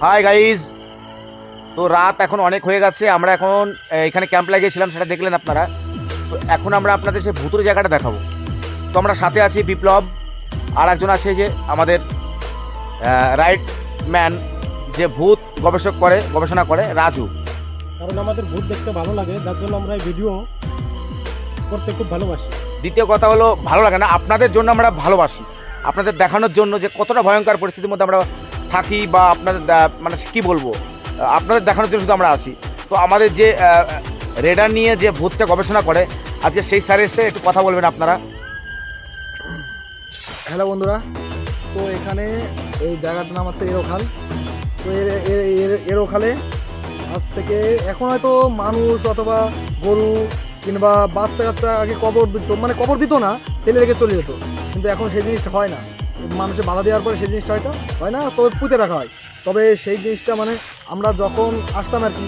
Hi guys, তো রাত এখন অনেক হয়ে গেছে। আমরা এখন এখানে ক্যাম্প লাগিয়েছিলাম, সেটা দেখলেন আপনারা। তো এখন আমরা আপনাদের সেই ভূতুরে জায়গাটা দেখাবো। তো আমরা সাথে আছি বিপ্লব, আর একজন আছে যে আমাদের রাইট ম্যান, যে ভূত গবেষণা করে রাজু। কারণ আমাদের ভূত দেখতে ভালো লাগে, যার জন্য আমরা এই ভিডিও করতে খুব ভালোবাসি। দ্বিতীয় কথা হলো, ভালো লাগে না, আপনাদের জন্য আমরা ভালোবাসি, আপনাদের দেখানোর জন্য যে কতটা ভয়ঙ্কর পরিস্থিতির মধ্যে আমরা থাকি, বা আপনাদের মানে কী বলবো, আপনাদের দেখানোর জন্য শুধু আমরা আসি। তো আমাদের যে রেডার নিয়ে যে ভূতটা গবেষণা করে, আজকে সেই স্যারের এসে একটু কথা বলবেন আপনারা। হ্যালো বন্ধুরা, তো এখানে এই জায়গাটার নাম হচ্ছে এরোখাল। তো এরোখালে আজ থেকে এখন হয়তো মানুষ অথবা গরু কিংবা বাচ্চা কাচ্চা আগে কবর দিত, মানে কবর দিত না, ফেলে রেখে চলে যেত। কিন্তু এখন সেই জিনিসটা হয় না, মানুষে বাধা দেওয়ার পরে সেই জিনিসটা হয়তো হয় না, তবে পুঁতে রাখা হয়। তবে সেই জিনিসটা মানে আমরা যখন আসতাম আর কি,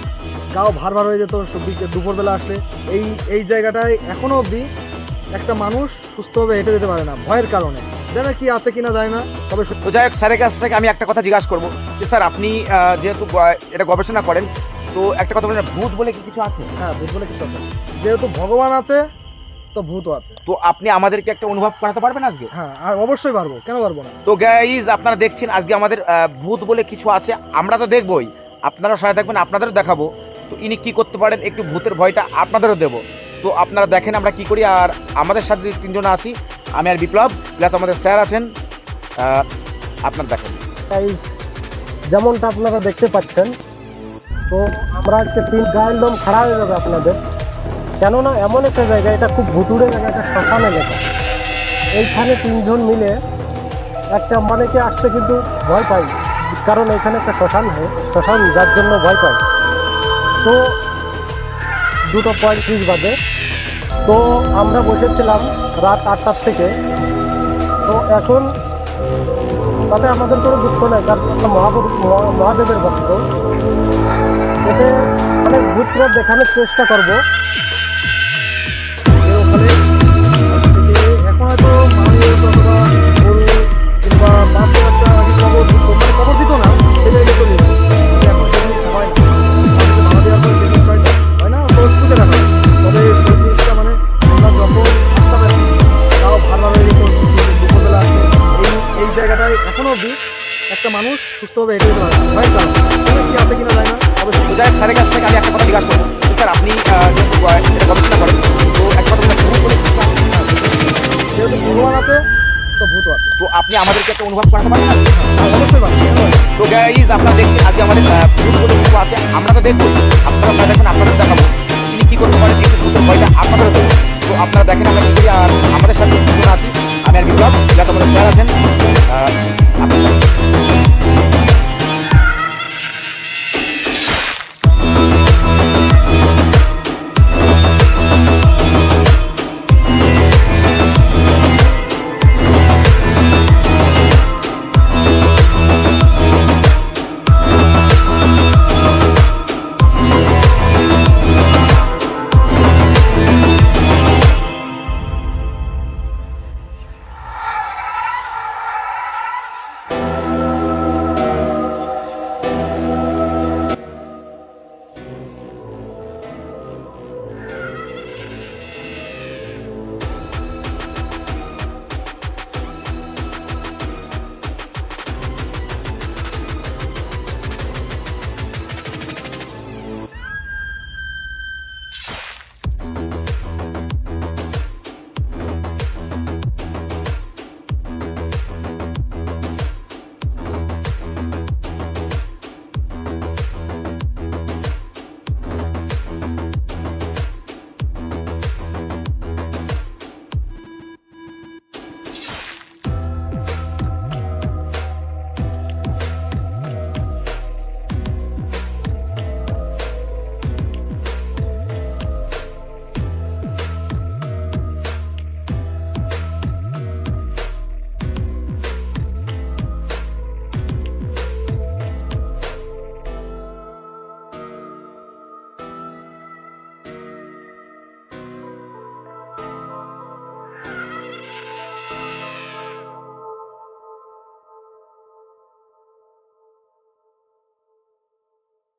গাও ভার হয়ে যেত দুপুরবেলা আসলে। এই জায়গাটায় এখনও অবধি একটা মানুষ সুস্থভাবে হেঁটে যেতে পারে না ভয়ের কারণে। জানে কি আছে কিনা যায় না, তবে তো যাই হোক, স্যারের কাছ থেকে আমি একটা কথা জিজ্ঞাসা করবো যে স্যার, আপনি যেহেতু এটা গবেষণা করেন, তো একটা কথা বলেন, ভূত বলে কি কিছু আছে? হ্যাঁ, ভূত বলে কিছু আছে। যেহেতু ভগবান আছে তো ভূতও আছে। তো আপনি আমাদেরকে একটা অনুভব করাতে পারবেন আজকে? হ্যাঁ, আর অবশ্যই পারবো, কেন পারবো না। তো গাইজ, আপনারা দেখছেন আজকে আমাদের ভূত বলে কিছু আছে, আমরা তো দেখবই, আপনারাও সহায় থাকবেন, আপনাদেরও দেখাবো। তো ইনি কী করতে পারেন, একটু ভূতের ভয়টা আপনাদেরও দেবো। তো আপনারা দেখেন আমরা কি করি। আর আমাদের সাথে তিনজন আছি, আমি আর বিপ্লব, প্লাস আমাদের স্যার আছেন। আপনারা দেখেন গাইস, যেমনটা আপনারা দেখতে পাচ্ছেন, তো আমরা আজকে 3 গায়ের লোম খাড়া হয়ে যাবে আপনাদের। কেননা এমন একটা জায়গা, এটা খুব ভুতুড়ে জায়গা, একটা শ্মশান এলাকা। এইখানে 3 জন মিলে একটা অনেকে আসতে কিন্তু ভয় পাই, কারণ এখানে একটা শ্মশান, যার জন্য ভয় পাই। তো 2:35 বাজে, তো আমরা বসেছিলাম রাত 8টার থেকে। তো এখন তাতে আমাদের কোনো দুঃখ নেই, কারণ একটা মহাদেবের ভক্ত। এতে অনেক ভূতরা দেখানোর চেষ্টা করবো। এখন হয়তো মানুষ অথবা গরু কিংবা বাচ্চা কাচ্চা আগে কবর দিত, মানে কবর দিত না, ফেলে রেখে চলে যেত। এখন সেই জিনিসটা হয় না, মানুষকে বাধা দেওয়ার পরে সেই জিনিসটা হয় না, তো পুঁতে রাখা হয়। তবে সেই জিনিসটা মানে আমরা যখন আসতাম আর কি, তাও ভালো হয়ে যেত দুপুরবেলা আসলে। এই জায়গাটায় এখনও অবধি একটা মানুষ সুস্থভাবে হেঁটে যেতে পারে না ভয়ের কারণ। কি আছে কিনা যায় না, তবে তো যাই হোক, স্যারের কাছ থেকে আমি একটা কথা জিজ্ঞাসা করবো। তো স্যার, আপনি যেহেতু এটা গবেষণা করেন, তো একটা কথা বলেন, ভূত বলে কিছু আছে? যেহেতু ভগবান আছে তো ভূতও আছে। তো আপনি আমাদেরকে একটা অনুভব করাতে পারেন না? অবশ্যই পারবো। তো গাইজ, আপনারা দেখছেন আজকে আমাদের ভূত বলে কিছু আছে, আমরা তো দেখবো, আপনারা ভয় দেখেন, আপনাদের দেখাবো তিনি কী করতে পারেন, একটু ভূতের ভয়টা আপনাদেরও দেবো। তো আপনারা দেখেন আমরা কী করি। আর আমাদের সাথে দুজন আছি, আমি আর বিপ্লব, যাতে আমাদের স্যার আছেন। আপনারা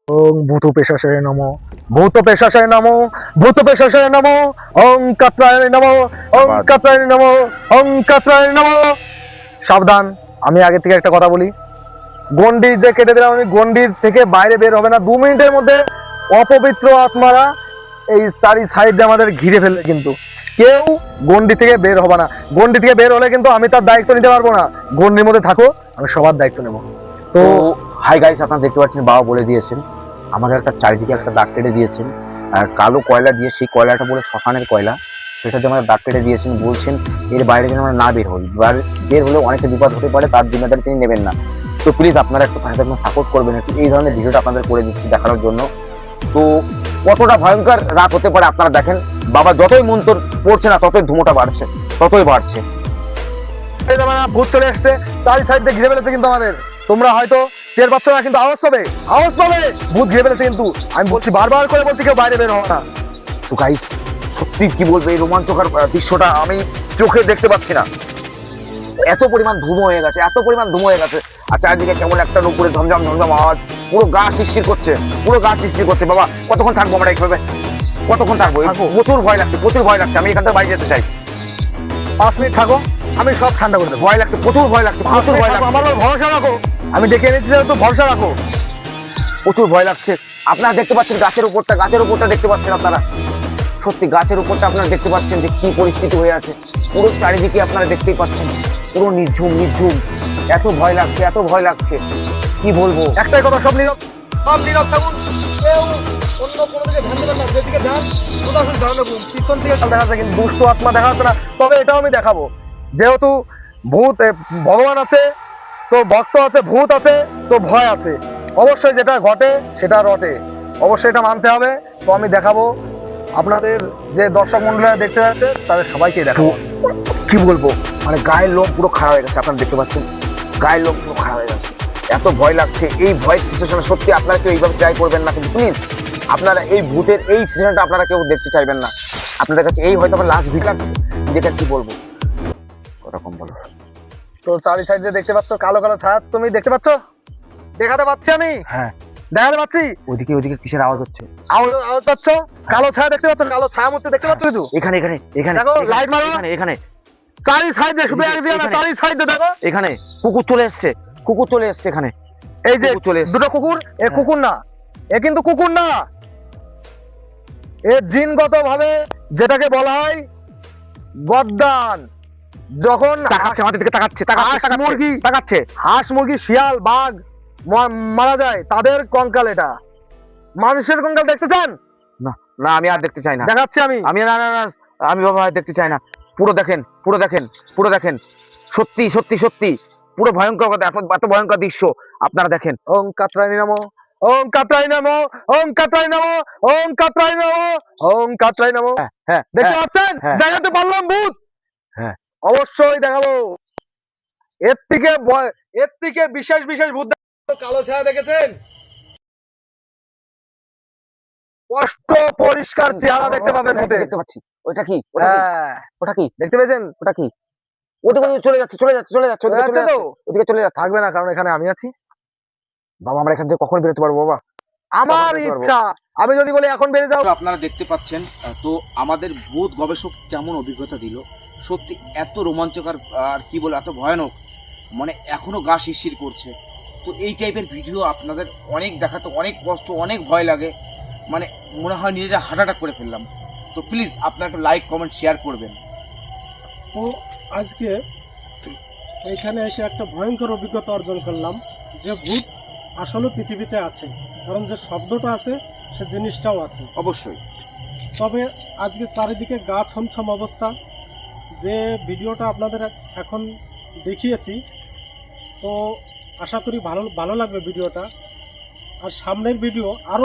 ওং ভূত পেশাশয় নমো, ভূত পেশাশয় নমো, ভূত পেশাশয় নমো, ওং কাত্রায় নমো, ওং কাত্রায় নমো, ওং কাত্রায় নমো। সাবধান, আমি আগে থেকে একটা কথা বলি, গন্ডি যে কেটে দিলাম আমি, গন্ডির থেকে বাইরে বের হবে না। 2 মিনিটের মধ্যে অপবিত্র আত্মারা এই চারি সাইডে আমাদের ঘিরে ফেলবে, কিন্তু কেউ গন্ডি থেকে বের হবে না। গন্ডি থেকে বের হলে কিন্তু আমি তার দায়িত্ব নিতে পারবো না। গন্ডির মধ্যে থাকো, আমি সবার দায়িত্ব নেব। তো হাই গাইস, আপনারা দেখতে পাচ্ছেন বাবা বলে দিয়েছেন, আমাদের একটা চারিদিকে একটা দাগ কেটে দিয়েছেন আর কালো কয়লা দিয়ে, সেই কয়লাটা বলে শ্মশানের কয়লা, সেটাতে আমাদের দাগ কেটে দিয়েছেন। বলছেন এর বাইরে যেন আমরা না বের হই, বের হলেও অনেকটা বিপদ হতে পারে, তার জিম্মেদারি তিনি নেবেন না। তো প্লিজ আপনারা একটু পাশে থাকবেন, সাপোর্ট করবেন একটু। এই ধরনের ভিডিওটা আপনাদের করে দিচ্ছি দেখানোর জন্য। তো কতটা ভয়ঙ্কর রাত হতে পারে আপনারা দেখেন। বাবা যতই মন্ত্র পড়ছে না, ততই ধুমোটা বাড়ছে, ততই বাড়ছে। এই দেখো না, ভূত চলে এসছে, চারি সাইড দিয়ে ঘিরে ফেলেছে কিন্তু আমাদের। তোমরা হয়তো টের পাচ্ছ না, কিন্তু আওয়াজ পাবে, আওয়াজ পাবে। ভূত ঘিরে ফেলেছে কিন্তু, আমি বলছি, বারবার করে বলছি, কেউ বাইরে বের হবে না। তো গাইস, সত্যি কি বলবো, এই রোমাঞ্চকর দৃশ্যটা আমি চোখে দেখতে পাচ্ছি না। এত পরিমাণ ধুমো হয়ে গেছে, এত পরিমাণ ধুমো হয়ে গেছে, আর চারিদিকে কেমন একটা উপরে ঝমঝম ঝমঝম আওয়াজ, পুরো গা শিরশির করছে, পুরো গা শিরশির করছে। বাবা কতক্ষণ থাকবো আমরা এইভাবে, কতক্ষণ থাকবো? প্রচুর ভয় লাগছে, প্রচুর ভয় লাগছে। আমি এখান থেকে বাইরে যেতে চাই। 5 মিনিট থাকো, আমি সব ঠান্ডা করে দেবো। ভয় লাগছে, প্রচুর ভয় লাগছে, প্রচুর ভয় লাগছে। আমার উপর ভরসা রাখো, আমি ডেকে এনেছি, তো ভরসা রাখো। প্রচুর ভয় লাগছে। আপনারা দেখতে পাচ্ছেন গাছের উপরটা দেখতে পাচ্ছেন আপনারা, সত্যি গাছের উপরটা আপনারা দেখতে পাচ্ছেন যে কি পরিস্থিতি হয়ে আছে। পুরো চারিদিকে আপনারা দেখতেই পাচ্ছেন, পুরো নির্ঝুম নির্ঝুম। এত ভয় লাগছে, এত ভয় লাগছে, কি বলবো। একটাই কথা, সব নীরব, সব নীরব থাকুন। কেউ অন্য কোনো দিকে ধ্যান দেবেন না, যেদিকে যান সোজাসুজি ধ্যান রাখুন। পিছন থেকে দেখা যাচ্ছে, কিন্তু দুষ্ট আত্মা দেখা যাচ্ছে না। তবে এটাও আমি দেখাবো, যেহেতু ভূত ভগবান আছে, তো ভক্ত আছে, ভূত আছে, তো ভয় আছে। অবশ্যই যেটা ঘটে সেটা রটে, অবশ্যই এটা মানতে হবে। তো আমি দেখাবো আপনাদের, যে দর্শক মন্ডলীরা দেখতে যাচ্ছে তাদের সবাইকে দেখাবো। কি বলবো, মানে গায়ের লোম পুরো খারাপ হয়ে গেছে। আপনারা দেখতে পাচ্ছেন গায়ের লোম পুরো খারাপ হয়ে গেছে, এত ভয় লাগছে। এই ভয়ের সিচুয়েশনে সত্যি আপনারা কেউ এইভাবে ট্রাই করবেন না, কিন্তু প্লিজ আপনারা এই ভূতের এই সিচুয়েশনটা আপনারা কেউ দেখতে চাইবেন না। আপনাদের কাছে এই হয়তো আমার লাস্ট ভিডিও লাগছে, যেটা কি বলবো, ওরকম বলো। তো চারি সাইডে দেখতে পাচ্ছ কালো কালো ছায়া, তুমি দেখতে পাচ্ছ? দেখাতে পাচ্ছি আমি, হ্যাঁ দেখাতে পাচ্ছি। ওদিকে কিসের আওয়াজ হচ্ছে? আওয়াজ পাচ্ছ? কালো ছায়া দেখতে পাচ্ছ? কালো ছায়া মধ্যে দেখতে পাচ্ছ? কিন্তু এখানে এখানে এখানে দেখো, লাইট মারো। এখানে এখানে চারি সাইডে, শুধু এক দিকে না, চারি সাইডে দেখো। এখানে কুকুর চলে এসছে, কুকুর চলে এসছে এখানে। এই যে কুকুর চলে এসছে। দুটো কুকুর, এ কুকুর না, এ কিন্তু কুকুর না, এ জিনগত ভাবে যেটাকে বলা হয় গদ্দান। যখন তাকাচ্ছে আমাদের দিকে, তাকাচ্ছে মুরগি, তাকাচ্ছে। হাঁস, মুরগি, শিয়াল, বাঘ মারা যায়, তাদের কঙ্কাল এটা। মানুষের কঙ্কাল দেখতে চান? না না, আমি আর দেখতে চাই না। দেখাচ্ছি আমি। না না না, আমি বাবা আর দেখতে চাই না। পুরো দেখেন, পুরো দেখেন, পুরো দেখেন। সত্যি সত্যি সত্যি পুরো ভয়ঙ্কর কথা, এত ভয়ঙ্কর দৃশ্য আপনারা দেখেন। ওম কাত্রায়নি নমো, ওম কাত্রায়নি নমো, ওম কাত্রায়নি নমো, ওম কাত্রায়নি নমো, ওম কাত্রায়নি নমো। হ্যাঁ দেখতে পাচ্ছেন? হ্যাঁ। দেখাতে পারলাম ভূত? হ্যাঁ অবশ্যই দেখাবো। এর থেকে বিশেষ বিশেষ ভূত দেখাবো। কালো ছায়া দেখেছেন? স্পষ্ট পরিষ্কার চেহারা দেখতে পাবেন ভূতের। দেখতে পাচ্ছি। ওটা কি? হ্যাঁ, ওটা কি? দেখতে পেয়েছেন? ওটা কি? ওদিকে চলে যাচ্ছে, চলে যাচ্ছে, চলে যাচ্ছে, যাচ্ছে তো? ওদিকে চলে যাচ্ছে। থাকবে না, কারণ এখানে আমি আছি। বাবা আমরা এখান থেকে কখন বেরোতে পারবো বাবা? আমার বেরোতে পারবো। ইচ্ছা, আমি যদি বলি এখন বেরিয়ে যাও। আপনারা দেখতে পাচ্ছেন, তো আমাদের ভূত গবেষক কেমন অভিজ্ঞতা দিল। সত্যি এত রোমাঞ্চকর, আর কি বলে, এত ভয়ানক, মানে এখনো গা শিরশির করছে। তো এই টাইপের ভিডিও আপনাদের অনেক দেখাতে অনেক কষ্ট, অনেক ভয় লাগে, মানে মনে হয় নিজেরা হার্ট অ্যাটাক করে ফেললাম। তো প্লিজ আপনারা একটু লাইক কমেন্ট শেয়ার করবেন। তো আজকে এখানে এসে একটা ভয়ঙ্কর অভিজ্ঞতা অর্জন করলাম যে ভূত আসলে পৃথিবীতে আছে, কারণ যে শব্দটা আছে সে জিনিসটাও আছে অবশ্যই। তবে আজকে চারিদিকে গা ছমছম অবস্থা। যে ভিডিওটা আপনাদের এখন দেখিয়েছি, তো আশা করি ভালো লাগবে ভিডিওটা। আর সামনের ভিডিও আরও